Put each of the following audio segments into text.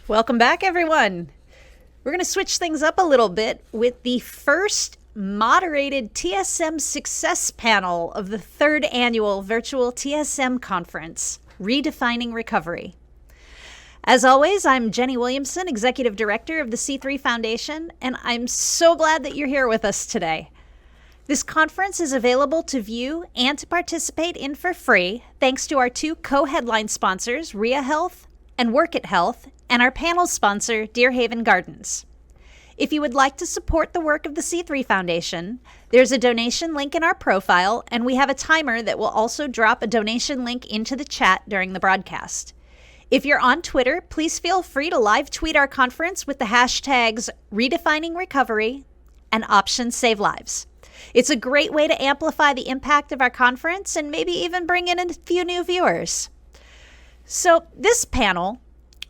Welcome back, everyone. We're going to switch things up a little bit with the first moderated TSM success panel of the third annual virtual TSM conference, Redefining Recovery. As always, I'm Jenny Williamson, Executive Director of the C3 Foundation, and I'm so glad that you're here with us today. This conference is available to view and to participate in for free, thanks to our two co-headline sponsors, RIA Health and Work It Health, and our panel sponsor, Deer Haven Gardens. If you would like to support the work of the C3 Foundation, there's a donation link in our profile, and we have a timer that will also drop a donation link into the chat during the broadcast. If you're on Twitter, please feel free to live tweet our conference with the hashtags Redefining Recovery and Options Save Lives. It's a great way to amplify the impact of our conference and maybe even bring in a few new viewers. So this panel,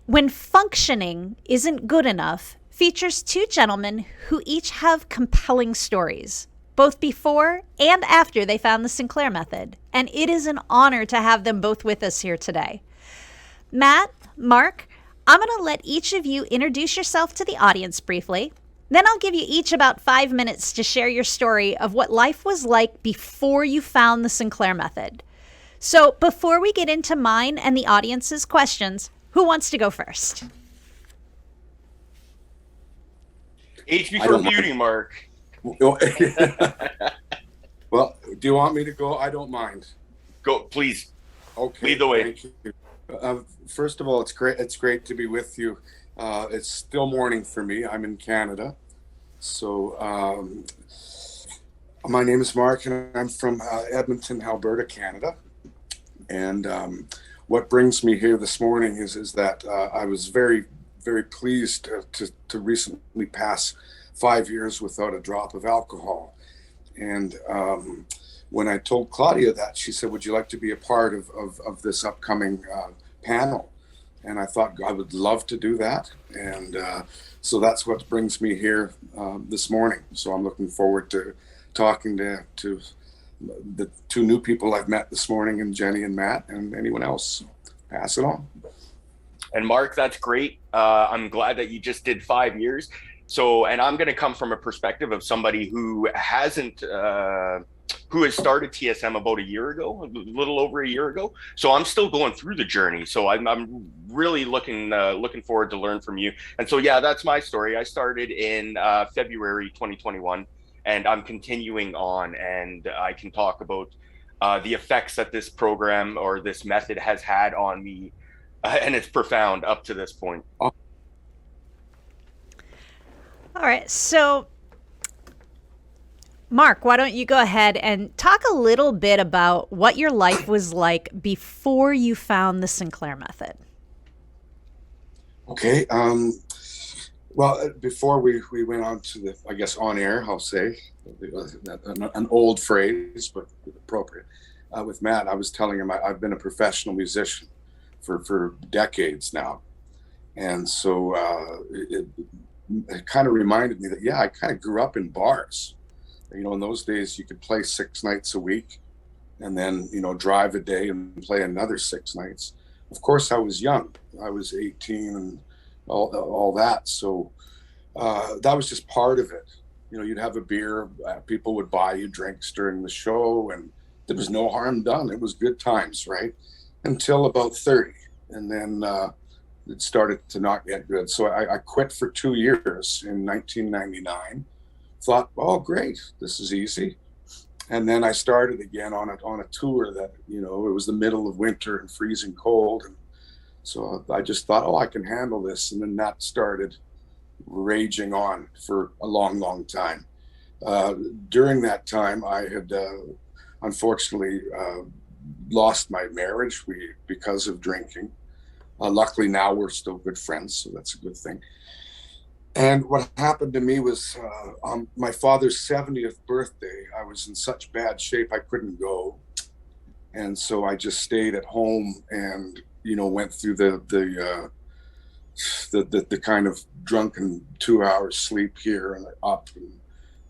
When Functioning Isn't Good Enough, features two gentlemen who each have compelling stories, both before and after they found the Sinclair method. And it is an honor to have them both with us here today. Matt, Mark, I'm going to let each of you introduce yourself to the audience briefly. Then I'll give you each about 5 minutes to share your story of what life was like before you found the Sinclair method. So before we get into mine and the audience's questions, who wants to go first? H before beauty, Mark. Well, do you want me to go? I don't mind. Go, please. Okay. Lead the way. Thank you. First of all, it's great. It's great to be with you. It's still morning for me. I'm in Canada. So my name is Mark, and I'm from Edmonton, Alberta, Canada. And what brings me here this morning is that I was very, very pleased to recently pass 5 years without a drop of alcohol. And when I told Claudia that, she said, would you like to be a part of this upcoming panel? And I thought I would love to do that. And so that's what brings me here this morning. So I'm looking forward to talking to the two new people I've met this morning, and Jenny and Matt, and anyone else. Pass it on. And Mark, that's great. I'm glad that you just did 5 years. So, and I'm going to come from a perspective of somebody who hasn't, who has started TSM about a year ago, a little over a year ago. So I'm still going through the journey. So I'm really looking forward to learn from you. And so, yeah, that's my story. I started in February 2021, and I'm continuing on, and I can talk about the effects that this program or this method has had on me. And it's profound up to this point. All right. So, Mark, why don't you go ahead and talk a little bit about what your life was like before you found the Sinclair method? Okay. Well, before we went on to the, I guess, on air, I'll say, an old phrase, but appropriate. With Matt, I was telling him I've been a professional musician for decades now. And so it kind of reminded me that, yeah, I kind of grew up in bars. You know, in those days, you could play 6 nights a week and then, you know, drive a day and play another 6 nights. Of course, I was young. I was 18 and all that. So that was just part of it. You know, you'd have a beer, people would buy you drinks during the show, and there was no harm done. It was good times, right? Until about 30. And then it started to not get good. So I quit for 2 years in 1999. Thought, oh, great, this is easy. And then I started again on a tour that, you know, it was the middle of winter and freezing cold. And so I just thought, oh, I can handle this. And then that started raging on for a long, long time. During that time, I had unfortunately lost my marriage because of drinking. Luckily now we're still good friends, so that's a good thing. And what happened to me was on my father's 70th birthday, I was in such bad shape I couldn't go. And so I just stayed at home and, you know, went through the kind of drunken 2 hours sleep here and up, and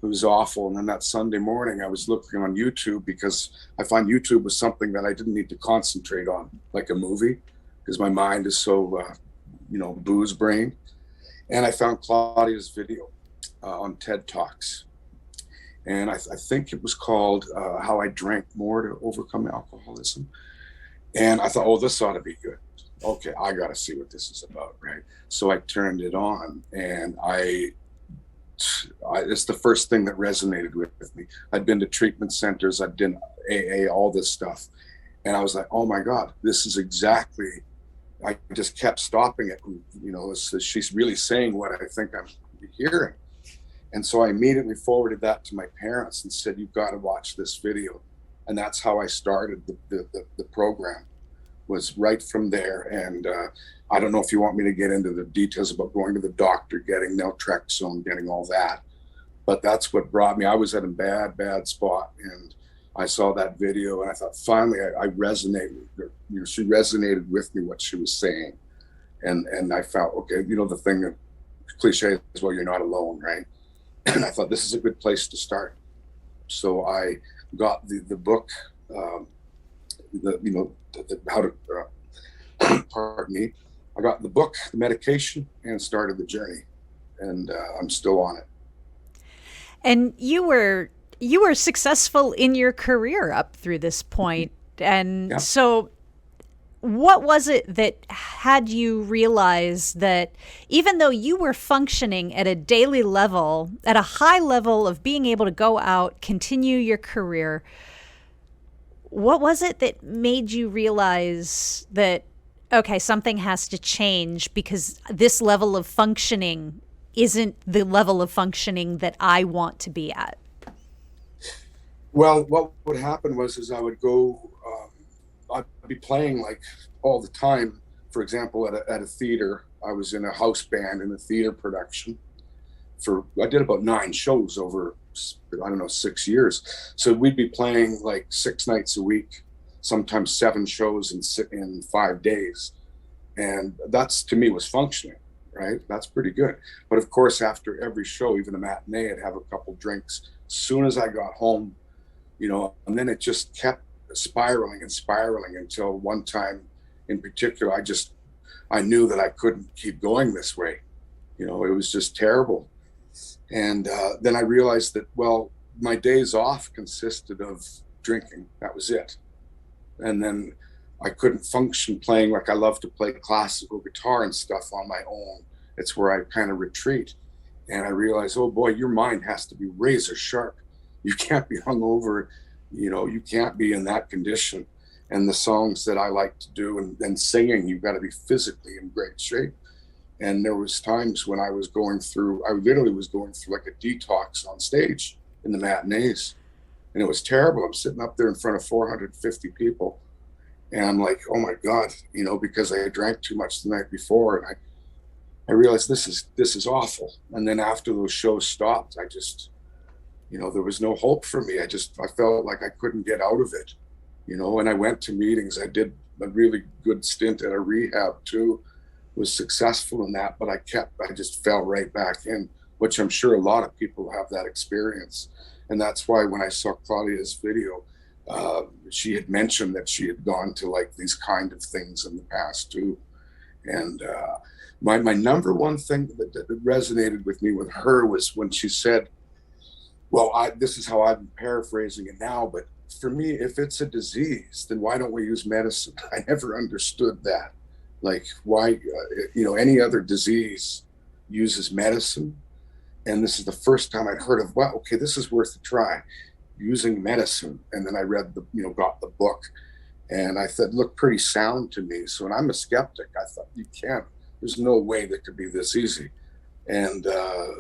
it was awful. And then that Sunday morning I was looking on YouTube, because I find YouTube was something that I didn't need to concentrate on like a movie, because my mind is so booze brain. And I found Claudia's video on TED Talks. And I think it was called How I Drank More to Overcome Alcoholism. And I thought, oh, this ought to be good. Okay, I got to see what this is about, right? So I turned it on, and it's the first thing that resonated with me. I'd been to treatment centers, I'd done AA, all this stuff. And I was like, oh my God, this is exactly, I just kept stopping it. She's really saying what I think I'm hearing. And so I immediately forwarded that to my parents and said, you've got to watch this video. And that's how I started the program, was right from there. And I don't know if you want me to get into the details about going to the doctor, getting naltrexone, getting all that. But that's what brought me. I was at a bad spot. And I saw that video and I thought, finally, I resonated. She resonated with me, what she was saying. And I felt, okay, the thing that cliche is, well, you're not alone, right? And I thought, this is a good place to start. So I got the book, how to, pardon me. I got the book, the medication, and started the journey. And I'm still on it. And you were successful in your career up through this point. And Yeah. So what was it that had you realize that even though you were functioning at a daily level, at a high level of being able to go out, continue your career, what was it that made you realize that, okay, something has to change because this level of functioning isn't the level of functioning that I want to be at? Well, what would happen was I would go, I'd be playing like all the time. For example, at a theater, I was in a house band in a theater production. I did about 9 shows over, 6 years. So we'd be playing like 6 nights a week, sometimes 7 shows in 5 days. And that's, to me, was functioning, right? That's pretty good. But of course, after every show, even a matinee, I'd have a couple drinks as soon as I got home, and then it just kept spiraling until one time in particular, I knew that I couldn't keep going this way. It was just terrible. And then I realized that, well, my days off consisted of drinking. That was it. And then I couldn't function playing like I love to play classical guitar and stuff on my own. It's where I kind of retreat. And I realized, oh boy, your mind has to be razor sharp. You can't be hungover, you can't be in that condition. And the songs that I like to do and singing, you've got to be physically in great shape. And there was times when I literally was going through like a detox on stage in the matinees. And it was terrible. I'm sitting up there in front of 450 people. And I'm like, oh my God, because I drank too much the night before. And I realized this is awful. And then after those shows stopped, I just, there was no hope for me. I felt like I couldn't get out of it, and I went to meetings. I did a really good stint at a rehab too, was successful in that, but I just fell right back in, which I'm sure a lot of people have that experience. And that's why when I saw Claudia's video, she had mentioned that she had gone to like these kind of things in the past too. And my number one thing that resonated with me with her was when she said, well, this is how I'm paraphrasing it now, but for me, if it's a disease, then why don't we use medicine? I never understood that. Like why, any other disease uses medicine. And this is the first time I'd heard of, well, okay, this is worth a try, using medicine. And then I read got the book, and I thought, looked pretty sound to me. So when I'm a skeptic, I thought, there's no way that could be this easy. And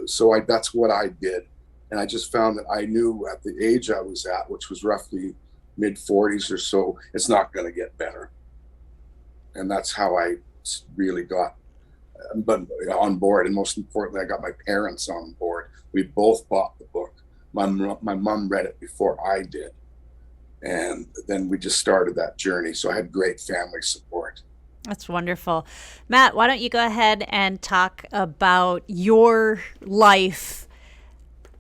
so that's what I did. And I just found that I knew at the age I was at, which was roughly mid 40s or so, it's not going to get better. And that's how I really got on board. And most importantly, I got my parents on board. We both bought the book. My mom read it before I did. And then we just started that journey. So I had great family support. That's wonderful. Matt, why don't you go ahead and talk about your life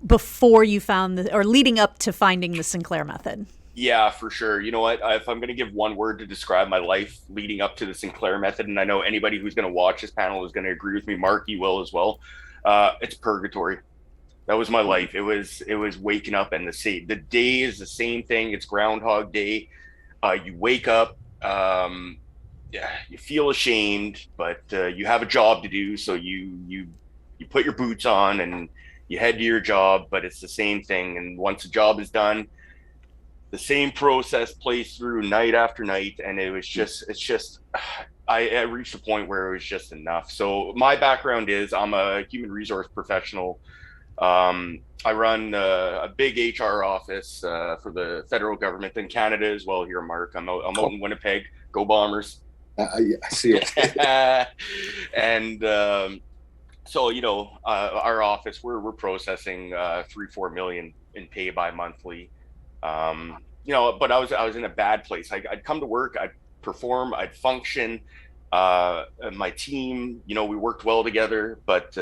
before you found or leading up to finding the Sinclair method? Yeah, for sure. You know what? If I'm going to give one word to describe my life leading up to the Sinclair method, and I know anybody who's going to watch this panel is going to agree with me, Mark, you will as well. It's purgatory. That was my life. It was waking up and the day is the same thing. It's Groundhog Day. You wake up, yeah, you feel ashamed, but you have a job to do, so you put your boots on and you head to your job. But it's the same thing, and once the job is done, the same process plays through night after night, and it's just I reached a point where it was just enough. So my background is I'm a human resource professional. I run a big HR office for the federal government in Canada as well. Here, Mark, I'm out in Winnipeg. Go Bombers! I see it. And so our office we're processing 3-4 million in pay by monthly. But I was in a bad place. I'd come to work, I'd perform, I'd function. My team, we worked well together, but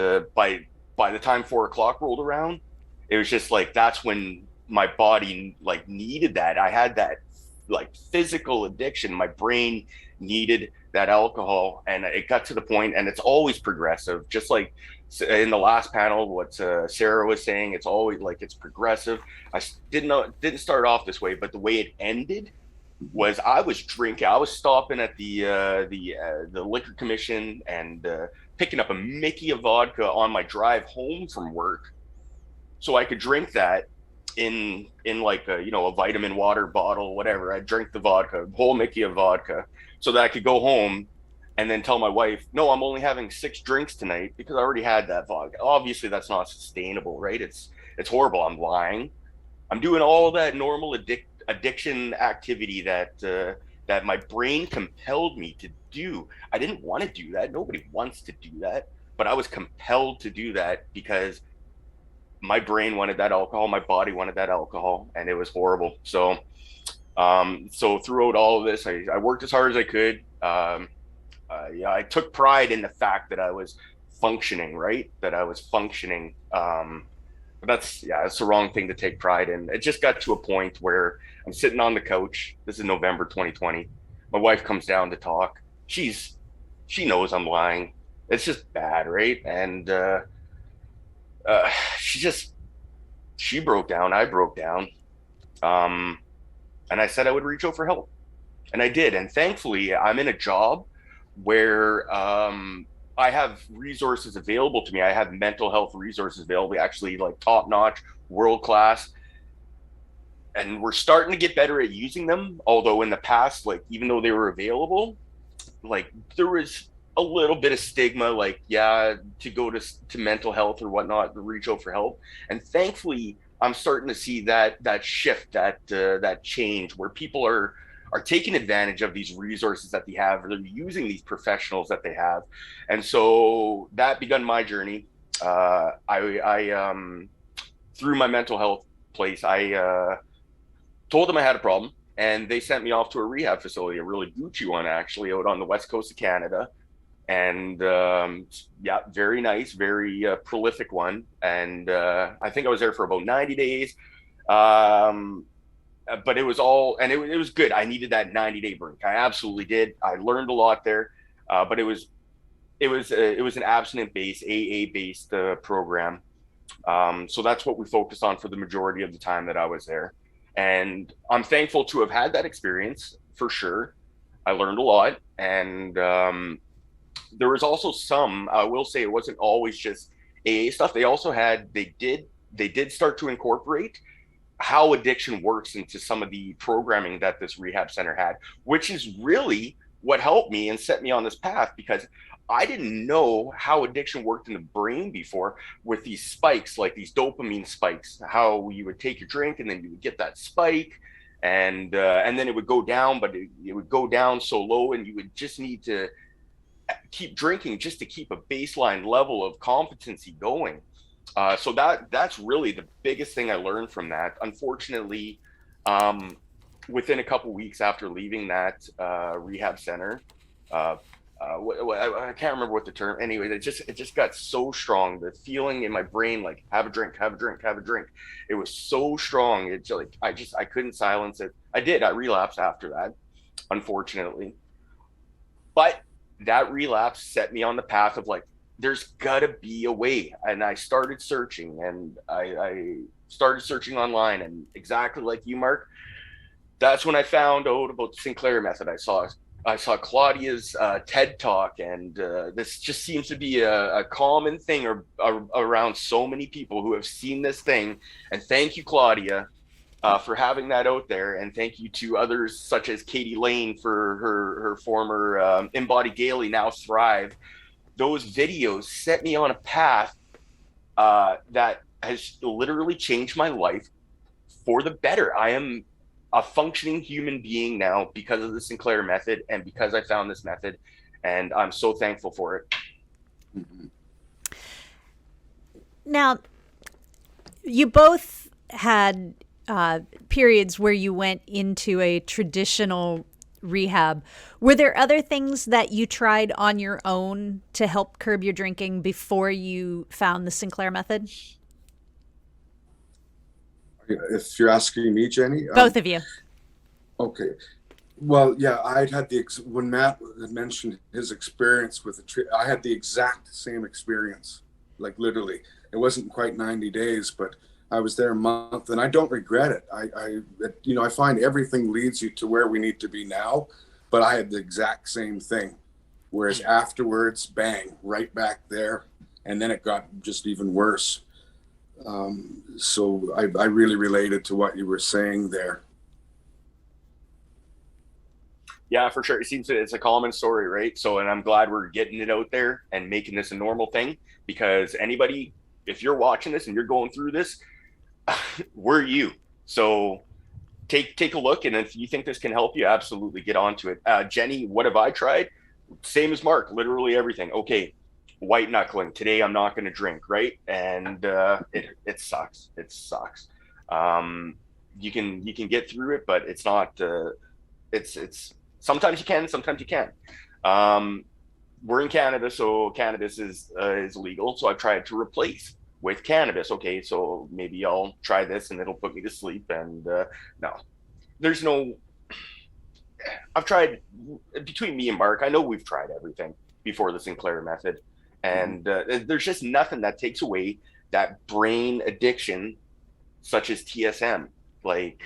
by the time 4 o'clock rolled around, it was just like that's when my body like needed that. I had that like physical addiction. My brain needed that alcohol, and it got to the point, and it's always progressive. Just like in the last panel, what Sarah was saying, it's always like it's progressive. I didn't start off this way, but the way it ended was I was drinking. I was stopping at the liquor commission and picking up a Mickey of vodka on my drive home from work, so I could drink that in like a vitamin water bottle, whatever. I drank the vodka, whole Mickey of vodka, so that I could go home and then tell my wife, no, I'm only having 6 drinks tonight because I already had that vodka. Obviously, that's not sustainable, right? It's horrible. I'm lying. I'm doing all that normal addiction activity that my brain compelled me to do. I didn't want to do that. Nobody wants to do that, but I was compelled to do that because my brain wanted that alcohol, my body wanted that alcohol, and it was horrible. So throughout all of this, I worked as hard as I could. Yeah, I took pride in the fact that I was functioning, right? That I was functioning. But that's the wrong thing to take pride in. It just got to a point where I'm sitting on the couch. This is November 2020. My wife comes down to talk. She knows I'm lying. It's just bad, right? And uh, she she broke down. I broke down. Um, and I said I would reach out for help, and I did. And thankfully, I'm in a job where I have resources available to me. I have mental health resources available, actually, like top notch, world class. And we're starting to get better at using them. Although in the past, like even though they were available, like there was a little bit of stigma, like yeah, to go to mental health or whatnot, to reach out for help. And thankfully, I'm starting to see that shift, that change, where people are taking advantage of these resources that they have, or they're using these professionals that they have. And so that begun my journey. I through my mental health place, I told them I had a problem, and they sent me off to a rehab facility, a really Gucci one actually, out on the west coast of Canada. And yeah, very nice, very prolific one. And I think I was there for about 90 days. Um, but it was all, and it was good. I needed that 90-day break. I absolutely did. I learned a lot there, but it was an abstinent based, AA based program. So that's what we focused on for the majority of the time that I was there. And I'm thankful to have had that experience for sure. I learned a lot, and there was also some. I will say it wasn't always just AA stuff. They did start to incorporate how addiction works into some of the programming that this rehab center had, which is really what helped me and set me on this path, because I didn't know how addiction worked in the brain before, with these spikes, like these dopamine spikes, how you would take your drink and then you would get that spike, and then it would go down, but it would go down so low, and you would just need to keep drinking just to keep a baseline level of competency going. So that's really the biggest thing I learned from that. Unfortunately, within a couple weeks after leaving that rehab center, I can't remember what the term. Anyway, it just got so strong. The feeling in my brain, like have a drink, have a drink, have a drink. It was so strong. It's like I couldn't silence it. I did. I relapsed after that, unfortunately. But that relapse set me on the path of like, there's gotta be a way. And I started searching, and I started searching online, and exactly like you, Mark, that's when I found out about the Sinclair method. I saw Claudia's TED talk, and this just seems to be a common thing around so many people who have seen this thing. And thank you, Claudia, for having that out there, and thank you to others such as Katie Lane for her former Embody Daily, now Thrive. Those videos set me on a path that has literally changed my life for the better. I am a functioning human being now because of the Sinclair method and because I found this method, and I'm so thankful for it. Mm-hmm. Now, you both had periods where you went into a traditional rehab. Were there other things that you tried on your own to help curb your drinking before you found the Sinclair method? If you're asking me, Jenny, Both of you. Okay. Well, yeah, I'd had when Matt had mentioned his experience with I had the exact same experience, like literally. It wasn't quite 90 days, but I was there a month, and I don't regret it. I find everything leads you to where we need to be now, but I had the exact same thing. Whereas afterwards, bang, right back there, and then it got just even worse. So I really related to what you were saying there. Yeah, for sure. It seems that it's a common story, right? So, and I'm glad we're getting it out there and making this a normal thing, because anybody, if you're watching this and you're going through this, we're you. So take a look, and if you think this can help you, absolutely get onto it. Jenny, what have I tried? Same as Mark, literally everything. Okay, white knuckling. Today I'm not going to drink, right? And it sucks. It sucks. You can get through it, but it's not. It's sometimes you can, sometimes you can't. We're in Canada, so cannabis is legal. So I've tried to replace with cannabis. Okay, so maybe I'll try this and it'll put me to sleep. And no, there's no. I've tried, between me and Mark, I know we've tried everything before the Sinclair method, and there's just nothing that takes away that brain addiction, such as TSM. Like,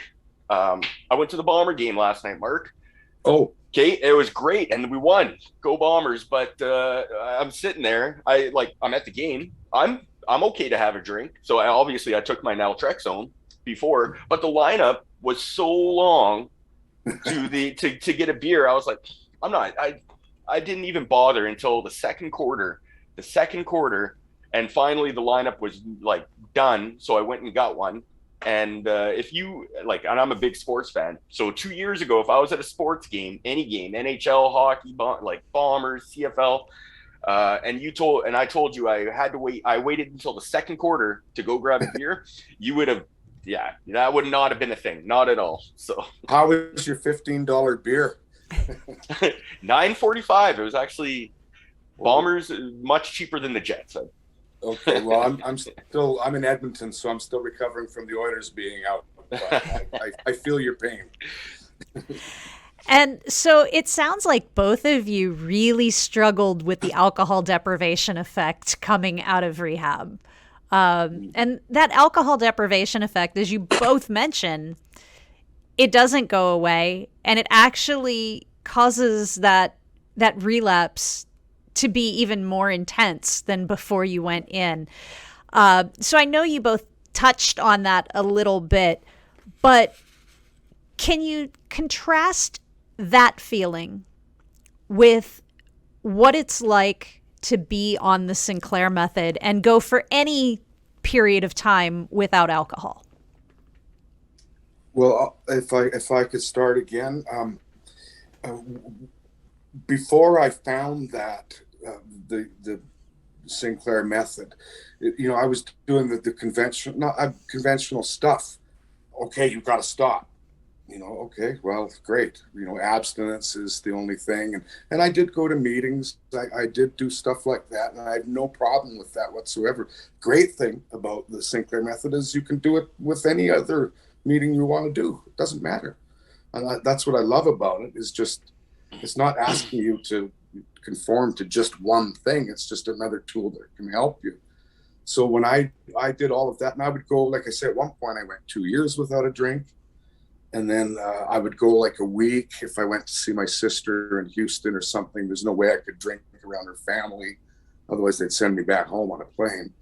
I went to the Bomber game last night, Mark. Oh, okay, it was great, and we won. Go Bombers! But I'm sitting there. I'm at the game. I'm okay to have a drink. So I took my naltrexone before, but the lineup was so long to get a beer. I was like, I'm not. I didn't even bother until the second quarter. The second quarter, and finally the lineup was like done. So I went and got one. And if you like, and I'm a big sports fan. So 2 years ago, if I was at a sports game, any game, NHL, hockey, like Bombers, CFL, and I told you I had to wait. I waited until the second quarter to go grab a beer. You would have, yeah, that would not have been a thing, not at all. So how was your $15 beer? $9.45. It was actually Bombers, much cheaper than the Jets. Okay, well, I'm in Edmonton, so I'm still recovering from the Oilers being out. I feel your pain. And so it sounds like both of you really struggled with the alcohol deprivation effect coming out of rehab. And that alcohol deprivation effect, as you both mentioned, it doesn't go away, and it actually causes that relapse to be even more intense than before you went in. So I know you both touched on that a little bit, but can you contrast that feeling with what it's like to be on the Sinclair method and go for any period of time without alcohol? Well, if I could start again, before I found that the Sinclair method, I was doing the conventional stuff. Okay, you've got to stop. Okay, well, great. Abstinence is the only thing. And I did go to meetings. I did do stuff like that, and I have no problem with that whatsoever. Great thing about the Sinclair method is you can do it with any other meeting you want to do. It doesn't matter. And that's what I love about it, is just, it's not asking you to conform to just one thing. It's just another tool that can help you. So when I did all of that, and I would go, like I said, at one point I went 2 years without a drink. And then I would go like a week if I went to see my sister in Houston or something. There's no way I could drink around her family. Otherwise, they'd send me back home on a plane.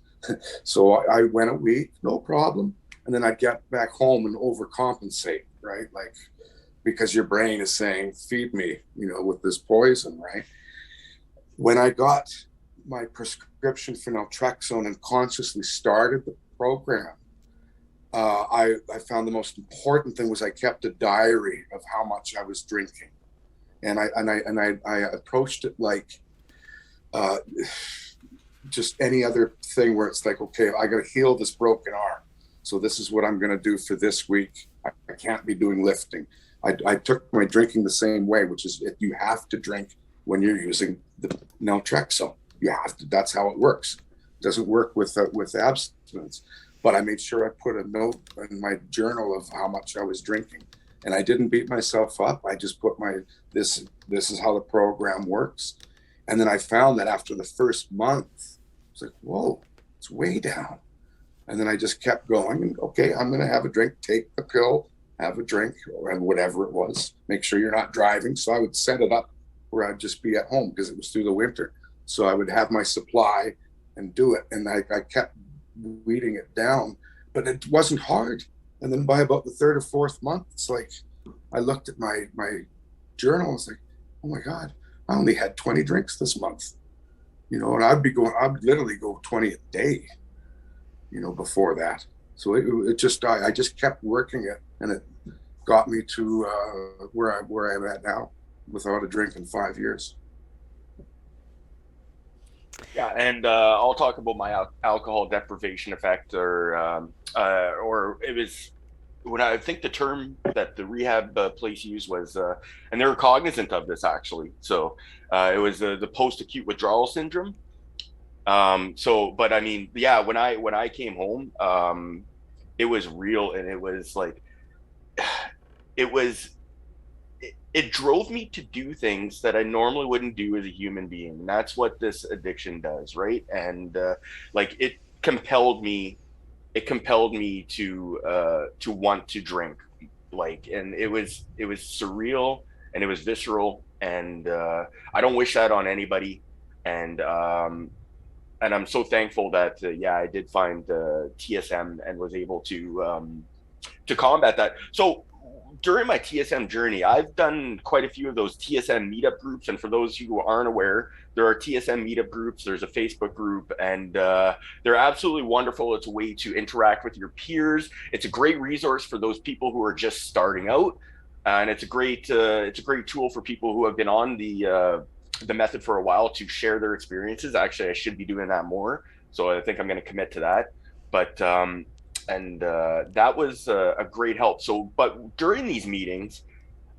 So I went a week, no problem. And then I'd get back home and overcompensate, right? Like, because your brain is saying, feed me, with this poison, right? When I got my prescription for naltrexone and consciously started the program, I found the most important thing was I kept a diary of how much I was drinking, and I approached it like just any other thing, where it's like, okay, I got to heal this broken arm, so this is what I'm going to do for this week. I can't be doing lifting. I took my drinking the same way, which is if you have to drink when you're using the naltrexone. You have to. That's how it works. It doesn't work with abstinence. But I made sure I put a note in my journal of how much I was drinking, and I didn't beat myself up. I just put this is how the program works. And then I found that after the first month, I was like, whoa, it's way down. And then I just kept going, and okay, I'm going to have a drink, take the pill, have a drink, or whatever it was. Make sure you're not driving. So I would set it up where I'd just be at home, because it was through the winter. So I would have my supply and do it. And I kept weeding it down, but it wasn't hard. And then by about the third or fourth month, it's like I looked at my journal and was like, oh my God, I only had 20 drinks this month. And I'd literally go 20 a day, before that. So it just, I just kept working it, and it got me to where I'm at now, without a drink in 5 years. Yeah, and I'll talk about my alcohol deprivation effect, or it was, when I think the term that the rehab place used was, and they were cognizant of this actually. So it was the post-acute withdrawal syndrome. But I mean, yeah, when I came home, it was real, and it was like, it was. It drove me to do things that I normally wouldn't do as a human being. And that's what this addiction does, right? And like it compelled me to want to drink, like, and it was surreal, and it was visceral, and I don't wish that on anybody. And I'm so thankful that I did find TSM and was able to combat that. So during my TSM journey, I've done quite a few of those TSM meetup groups. And for those who aren't aware, there are TSM meetup groups. There's a Facebook group, and they're absolutely wonderful. It's a way to interact with your peers. It's a great resource for those people who are just starting out, and it's a great tool for people who have been on the method for a while to share their experiences. Actually, I should be doing that more. So I think I'm going to commit to that. But that was a great help. So, but during these meetings,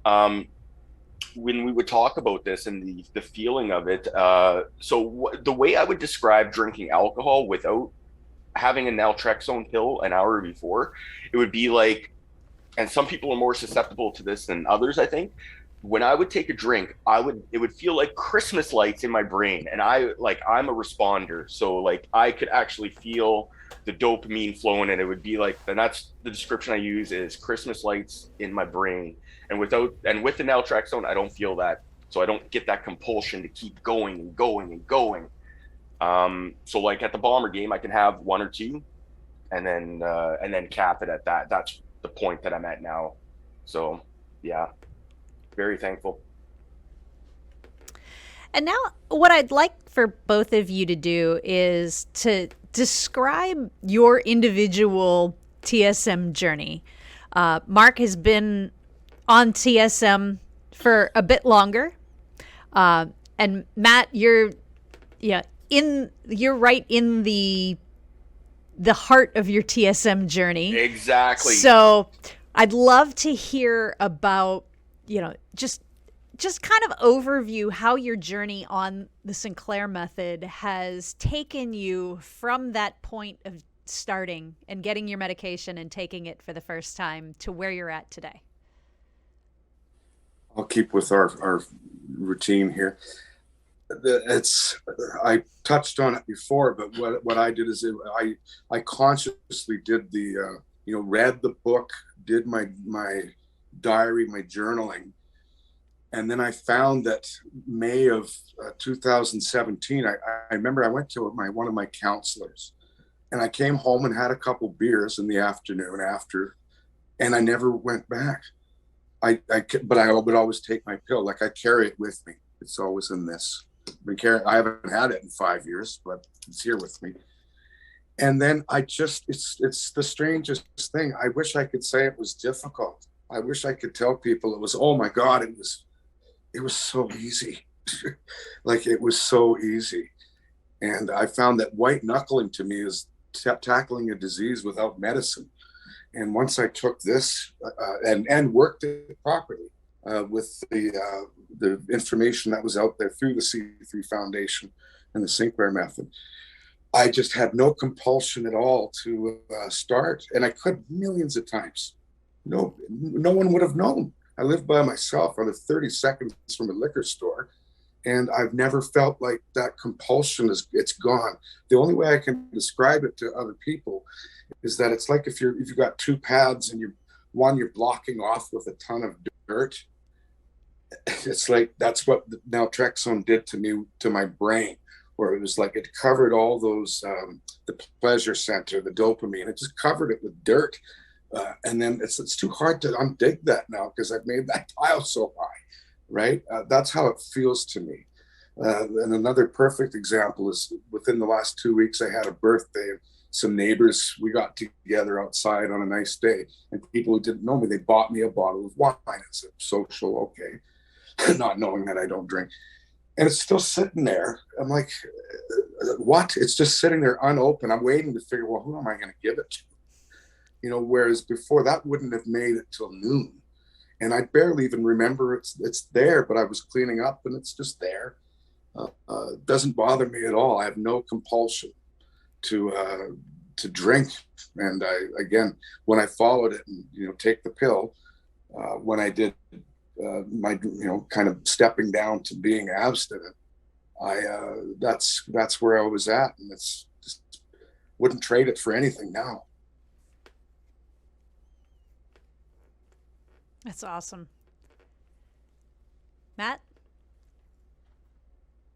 when we would talk about this and the feeling of it, the way I would describe drinking alcohol without having a naltrexone pill an hour before, it would be like, and some people are more susceptible to this than others, I think. When I would take a drink, it would feel like Christmas lights in my brain, and I'm a responder, so like I could actually feel the dopamine flowing, and it would be like, and that's the description I use, is Christmas lights in my brain. And with the naltrexone, I don't feel that, so I don't get that compulsion to keep going and going and going. So like at the Bomber game, I can have one or two, and then cap it at that. That's the point that I'm at now. So yeah, very thankful. And now what I'd like for both of you to do is to describe your individual TSM journey. Mark has been on TSM for a bit longer. And Matt, you're right in the heart of your TSM journey. Exactly. So I'd love to hear about, just kind of overview how your journey on the Sinclair method has taken you from that point of starting and getting your medication and taking it for the first time to where you're at today. I'll keep with our routine here. It's I touched on it before, but what I did is I consciously did the read the book, did my diary, my journaling, and then I found that May of 2017. I remember I went to one of my counselors, and I came home and had a couple beers in the afternoon after, and I never went back. But I would always take my pill. Like I carry it with me. It's always in this. I haven't had it in 5 years, but it's here with me. And then it's the strangest thing. I wish I could say it was difficult. I wish I could tell people it was, oh my God, it was so easy. Like it was so easy. And I found that white knuckling to me is tackling a disease without medicine. And once I took this and worked it properly with the information that was out there through the C3 Foundation and the Sinclair method, I just had no compulsion at all to start. And I could millions of times. No one would have known. I lived by myself. I live 30 seconds from a liquor store. And I've never felt like that compulsion it's gone. The only way I can describe it to other people is that it's like if you've got two paths and you're blocking off with a ton of dirt. It's like that's what naltrexone did to me, to my brain, where it was like it covered all those the pleasure center, the dopamine. It just covered it with dirt, and then it's too hard to undig that now because I've made that pile so high, right? That's how it feels to me. And another perfect example is within the last 2 weeks, I had a birthday. Some neighbors, we got together outside on a nice day, and people who didn't know me, they bought me a bottle of wine. It's a social, okay, not knowing that I don't drink. And it's still sitting there. I'm like, what? It's just sitting there unopened. I'm waiting to figure, well, who am I going to give it to? Whereas before that wouldn't have made it till noon. And I barely even remember it's there, but I was cleaning up and it's just there. It doesn't bother me at all. I have no compulsion to drink. And again, when I followed it and, take the pill, when I did my, kind of stepping down to being abstinent, that's where I was at. And it's just wouldn't trade it for anything now. That's awesome. Matt?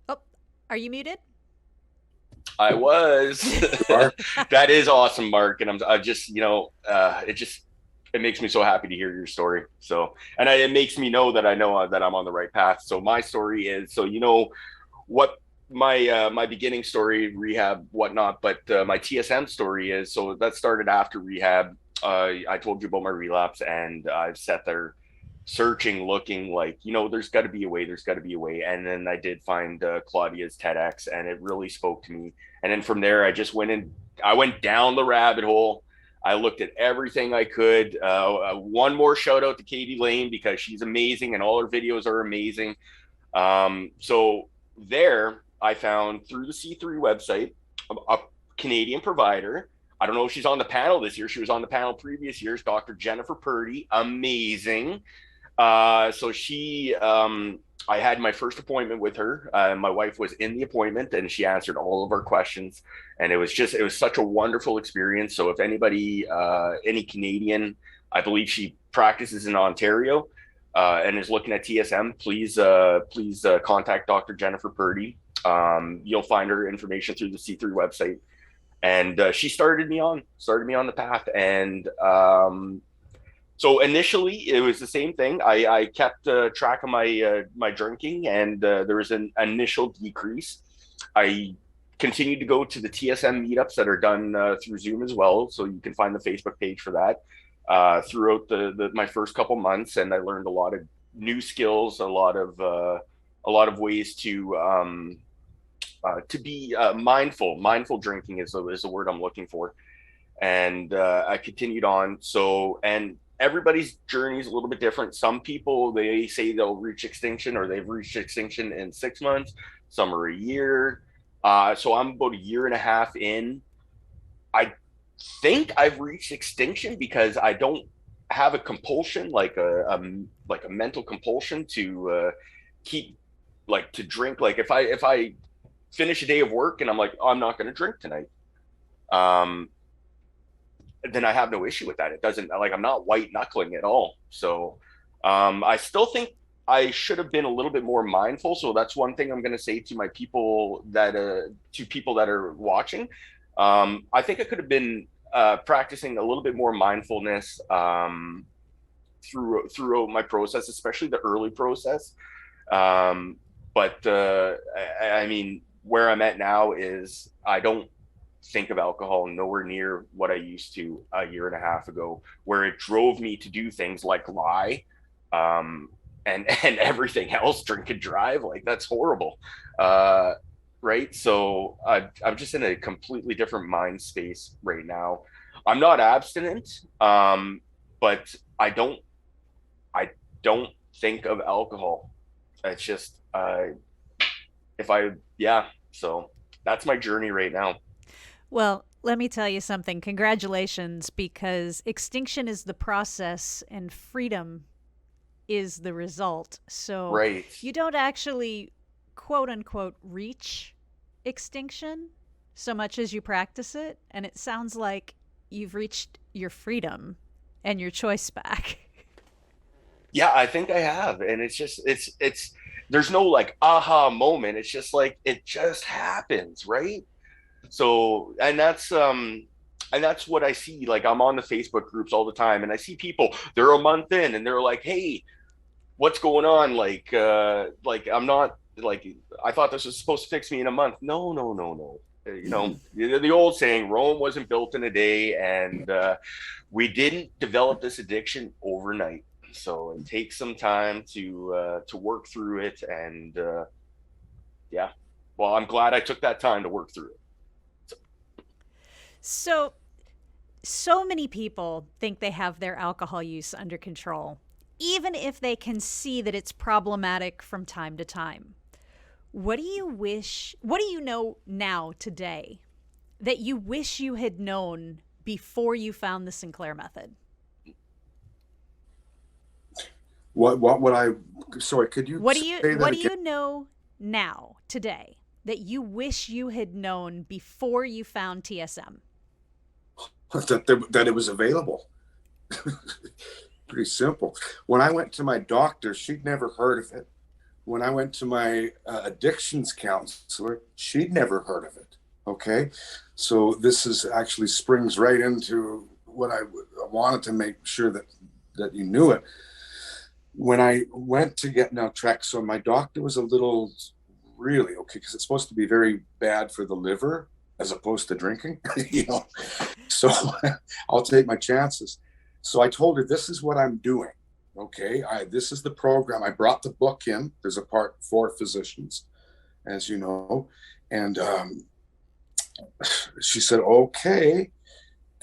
Oh, are you muted? I was. That is awesome, Mark. And I just, it makes me so happy to hear your story. So, and it makes me know that I know that I'm on the right path. So my story is, what my beginning story, rehab, whatnot, but my TSM story is, so that started after rehab. I told you about my relapse, and I've sat there searching, looking like, there's got to be a way, And then I did find Claudia's TEDx, and it really spoke to me. And then from there, I went down the rabbit hole. I looked at everything I could. One more shout out to Katie Lane, because she's amazing and all her videos are amazing. So there I found, through the C3 website, a Canadian provider. I don't know if she's on the panel this year. She was on the panel previous years, Dr. Jennifer Purdy, amazing. So she, I had my first appointment with her. My wife was in the appointment, and she answered all of our questions. And it was such a wonderful experience. So if anybody, any Canadian, I believe she practices in Ontario, and is looking at TSM, please contact Dr. Jennifer Purdy. You'll find her information through the C3 website. And she started me on the path. And so initially it was the same thing. I kept track of my drinking, and there was an initial decrease. I continued to go to the TSM meetups that are done through Zoom as well. So you can find the Facebook page for that throughout my first couple months. And I learned a lot of new skills, a lot of ways to be mindful. Mindful drinking is the word I'm looking for. And I continued on. So, and everybody's journey is a little bit different. Some people, they say they'll reach extinction, or they've reached extinction in 6 months. Some are a year. So I'm about a year and a half in. I think I've reached extinction because I don't have a compulsion, like a mental compulsion to keep, like, to drink. Like if I finish a day of work and I'm like, oh, I'm not going to drink tonight, um, then I have no issue with that. It doesn't, like, I'm not white knuckling at all. So I still think I should have been a little bit more mindful. So that's one thing I'm going to say to my people that to people that are watching. I think I could have been practicing a little bit more mindfulness throughout my process, especially the early process. But I mean, where I'm at now is I don't think of alcohol nowhere near what I used to a year and a half ago, where it drove me to do things like lie, and everything else, drink and drive. Like, that's horrible. Right. So I'm just in a completely different mind space right now. I'm not abstinent, but I don't think of alcohol. It's just if I yeah. So that's my journey right now. Well, let me tell you something. Congratulations, because extinction is the process and freedom is the result. So Right. you don't actually, quote unquote, reach extinction so much as you practice it. And it sounds like you've reached your freedom and your choice back. Yeah, I think I have. And it's just, it's there's no like aha moment. It's just like it just happens, right? So, and that's what I see. Like, I'm on the Facebook groups all the time, and I see people, they're a month in and they're like, hey, what's going on? Like I'm not, like, I thought this was supposed to fix me in a month. No, no, no, no. You know, the old saying, Rome wasn't built in a day, and we didn't develop this addiction overnight. So it takes some time to work through it, and yeah. Well, I'm glad I took that time to work through it. So, so many people think they have their alcohol use under control, even if they can see that it's problematic from time to time. What do you know now today that you wish you had known before you found the Sinclair method? What would I? Sorry, could you say that what do again? you know now today that you wish you had known before you found TSM? That it was available. Pretty simple. When I went to my doctor, she'd never heard of it. When I went to my addictions counselor, she'd never heard of it. Okay, so this is actually springs right into what I wanted to make sure that you knew it. When I went to get naltrexone, my doctor was a little really okay because it's supposed to be very bad for the liver as opposed to drinking, you know. So I'll take my chances. So I told her, this is what I'm doing. Okay, this is the program. I brought the book in. There's a part for physicians, as you know, and she said, okay.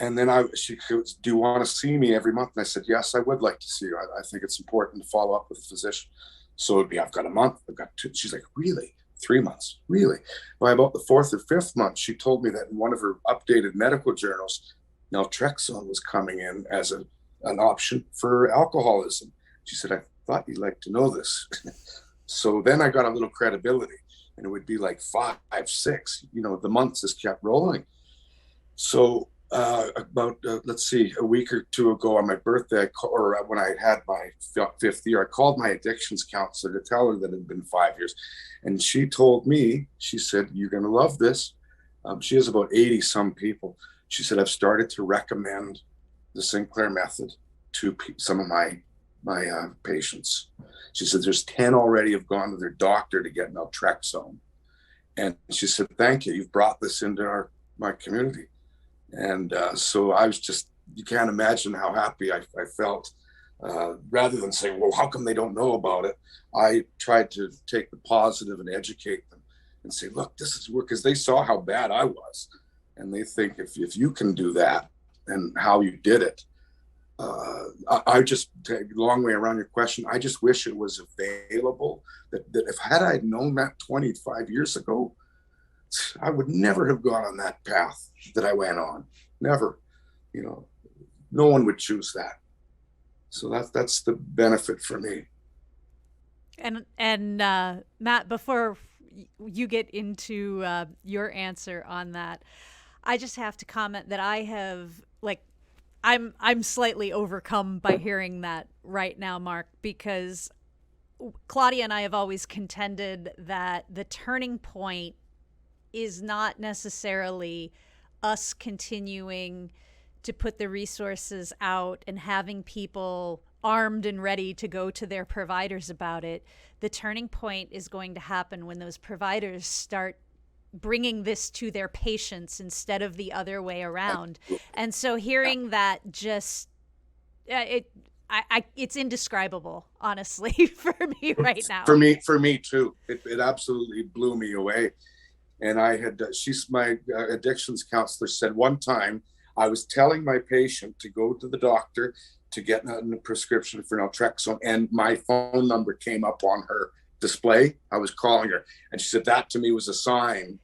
And then she goes, do you want to see me every month? And I said, yes, I would like to see you. I think it's important to follow up with a physician. So it'd be, I've got a month, I've got two. She's like, really? 3 months? Really? By about the fourth or fifth month, she told me that in one of her updated medical journals, naltrexone was coming in as an option for alcoholism. She said, I thought you'd like to know this. So then I got a little credibility, and it would be like 5, 6, you know, the months just kept rolling. So about let's see, a week or two ago on my birthday, or when I had my 5th year, I called my addictions counselor to tell her that it had been 5 years, and she told me, she said, you're going to love this. She has about 80 some people. She said, I've started to recommend the Sinclair method to some of my patients. She said, there's 10 already have gone to their doctor to get naltrexone, and she said, thank you, you've brought this into my community. And so I was just, you can't imagine how happy I felt. Rather than saying, well, how come they don't know about it? I tried to take the positive and educate them and say, look, this is work, because they saw how bad I was. And they think if you can do that and how you did it, I just take a long way around your question. I just wish it was available. That if had I known that 25 years ago, I would never have gone on that path that I went on. Never. You know, no one would choose that. So that's the benefit for me. And Matt, before you get into your answer on that, I just have to comment that I have like I'm slightly overcome by hearing that right now, Mark, because Claudia and I have always contended that the turning point is not necessarily us continuing to put the resources out and having people armed and ready to go to their providers about it. The turning point is going to happen when those providers start bringing this to their patients instead of the other way around. And so hearing that just it's indescribable, honestly, for me right now. For me too. It absolutely blew me away. And I had, she's my addictions counselor said one time, I was telling my patient to go to the doctor to get a prescription for naltrexone, and my phone number came up on her display. I was calling her, and she said that to me was a sign.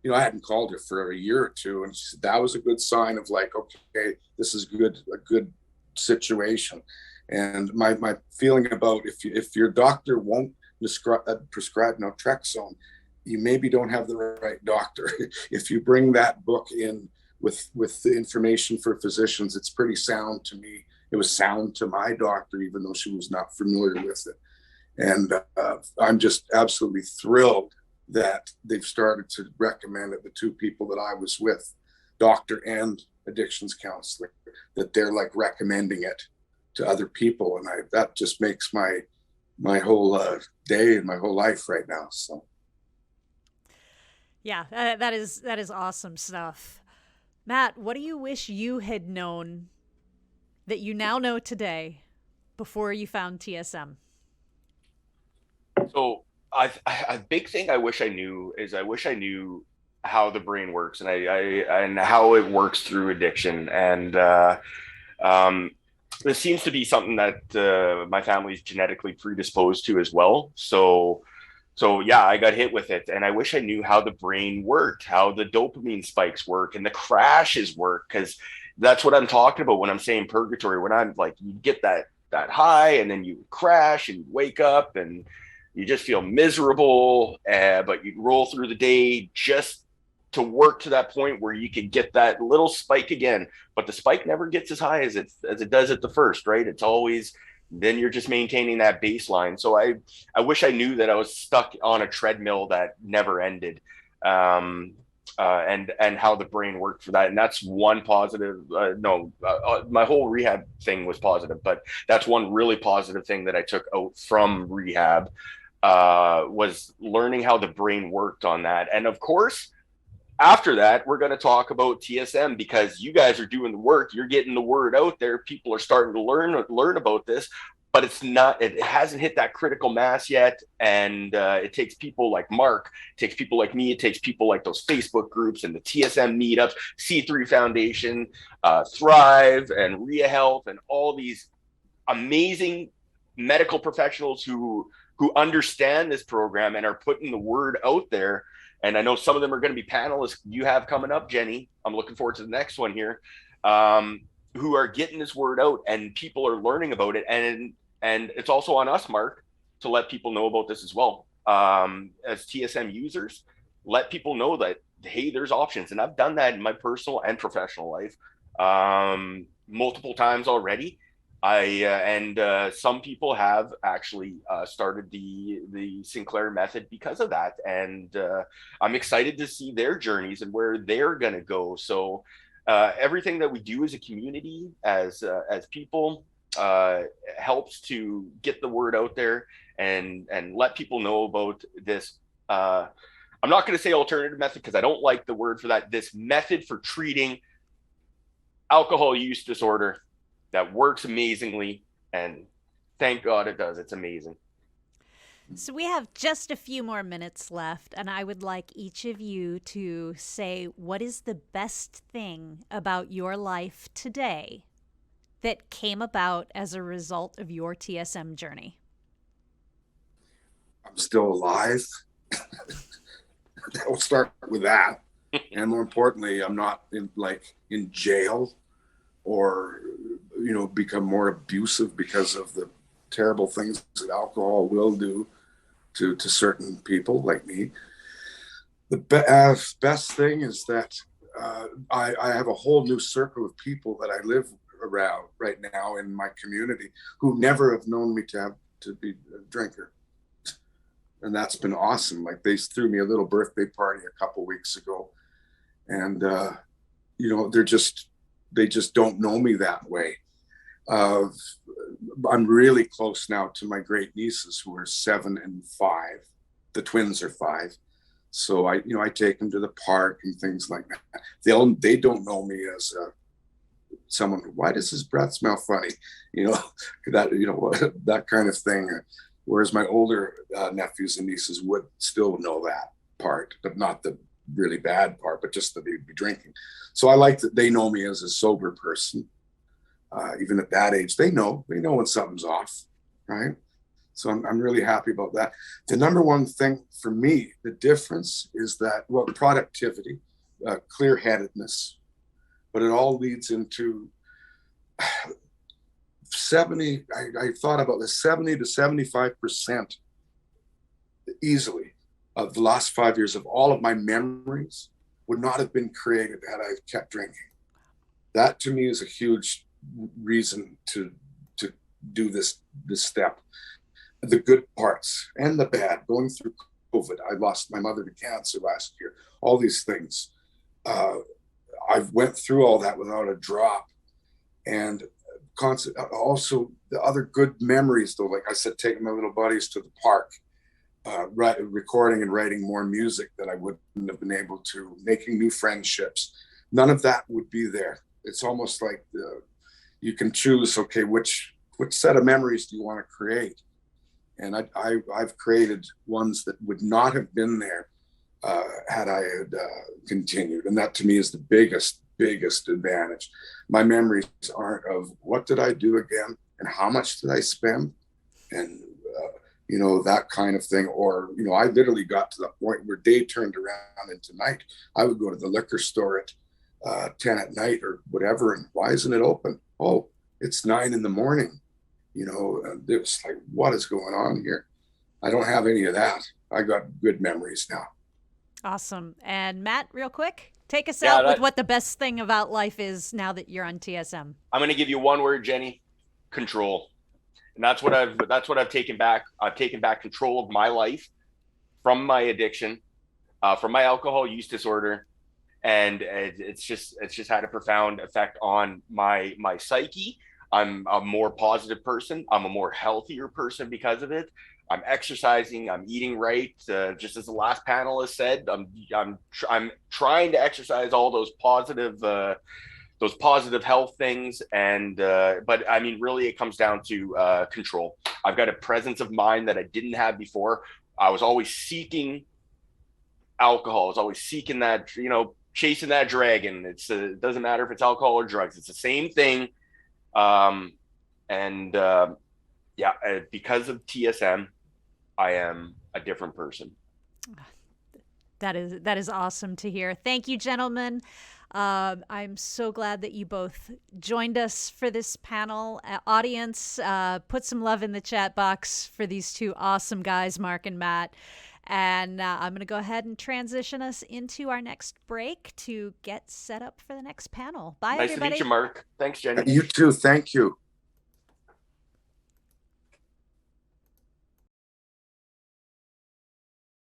You know, I hadn't called her for a year or two, and she said that was a good sign of like, okay, this is a good situation. And my feeling about if your doctor won't prescribe naltrexone, you maybe don't have the right doctor. If you bring that book in with the information for physicians, it's pretty sound to me. It was sound to my doctor, even though she was not familiar with it. And I'm just absolutely thrilled that they've started to recommend it, the two people that I was with, doctor and addictions counselor, that they're like recommending it to other people. And that just makes my whole day and my whole life right now. So. Yeah, that is awesome stuff. Matt, what do you wish you had known that you now know today before you found TSM? So a big thing I wish I knew is I wish I knew how the brain works and and how it works through addiction. And this seems to be something that my family's genetically predisposed to as well. So yeah, I got hit with it, and I wish I knew how the brain worked, how the dopamine spikes work, and the crashes work, because that's what I'm talking about when I'm saying purgatory. When I'm like, you get that high, and then you crash, and you wake up, and you just feel miserable, but you roll through the day just to work to that point where you can get that little spike again. But the spike never gets as high as it does at the first, right? It's always then you're just maintaining that baseline. So I wish I knew that I was stuck on a treadmill that never ended, and how the brain worked for that. And that's one positive. My whole rehab thing was positive, but that's one really positive thing that I took out from rehab, was learning how the brain worked on that. And of course, after that, we're going to talk about TSM, because you guys are doing the work. You're getting the word out there. People are starting to learn about this, but it hasn't hit that critical mass yet. And it takes people like Mark, it takes people like me, it takes people like those Facebook groups and the TSM meetups, C3 Foundation, Thrive, and Ria Health, and all these amazing medical professionals who understand this program and are putting the word out there. And I know some of them are going to be panelists you have coming up, Jenny. I'm looking forward to the next one here, who are getting this word out, and people are learning about it. And it's also on us, Mark, to let people know about this as well. As TSM users, let people know that, hey, there's options. And I've done that in my personal and professional life multiple times already. Some people have actually started the Sinclair method because of that, and I'm excited to see their journeys and where they're going to go. So everything that we do as a community, as people, helps to get the word out there and let people know about this. I'm not going to say alternative method, because I don't like the word for that. This method for treating alcohol use disorder that works amazingly, and thank God it does. It's amazing. So we have just a few more minutes left, and I would like each of you to say what is the best thing about your life today that came about as a result of your TSM journey? I'm still alive. We'll start with that. And more importantly, I'm not in jail or become more abusive because of the terrible things that alcohol will do to certain people like me. The best thing is that I have a whole new circle of people that I live around right now in my community who never have known me to be a drinker. And that's been awesome. Like, they threw me a little birthday party a couple weeks ago, and they just don't know me that way. I'm really close now to my great nieces, who are 7 and 5. The twins are 5. So I take them to the park and things like that. They don't know me as someone. Why does his breath smell funny? That kind of thing. Whereas my older nephews and nieces would still know that part, but not the really bad part, but just that they'd be drinking. So I like that they know me as a sober person. Even at that age, they know when something's off, right? So I'm really happy about that. The number one thing for me, the difference is that, well, productivity, clear-headedness, but it all leads into 70, I thought about this, 70 to 75% easily of the last 5 years of all of my memories would not have been created had I kept drinking. That to me is a huge reason to do this step. The good parts and the bad, going through COVID. I lost my mother to cancer last year. All these things. I've went through all that without a drop. And also the other good memories, though, like I said, taking my little buddies to the park, recording and writing more music that I wouldn't have been able to, making new friendships. None of that would be there. It's almost like you can choose, okay, which set of memories do you want to create? And I've created ones that would not have been there had I had continued. And that to me is the biggest advantage. My memories aren't of what did I do again and how much did I spend and that kind of thing. Or I literally got to the point where day turned around into night. I would go to the liquor store at 10 at night or whatever, and why isn't it open? Oh, it's 9 a.m. It's like, what is going on here? I don't have any of that. I got good memories now. Awesome. And Matt, real quick, take us out with what the best thing about life is now that you're on TSM. I'm going to give you one word, Jenny: control. And that's what I've taken back. I've taken back control of my life from my addiction, from my alcohol use disorder. And it's just had a profound effect on my psyche. I'm a more positive person. I'm a more healthier person because of it. I'm exercising. I'm eating right. Just as the last panelist said, I'm trying to exercise all those positive health things. And but I mean, really, it comes down to control. I've got a presence of mind that I didn't have before. I was always seeking alcohol. I was always seeking that, chasing that dragon. It doesn't matter if it's alcohol or drugs. It's the same thing. Because of TSM, I am a different person. That is awesome to hear. Thank you, gentlemen. I'm so glad that you both joined us for this panel. Audience, put some love in the chat box for these two awesome guys, Mark and Matt. And I'm going to go ahead and transition us into our next break to get set up for the next panel. Bye, nice everybody. Nice to meet you, Mark. Thanks, Jenny. You too. Thank you.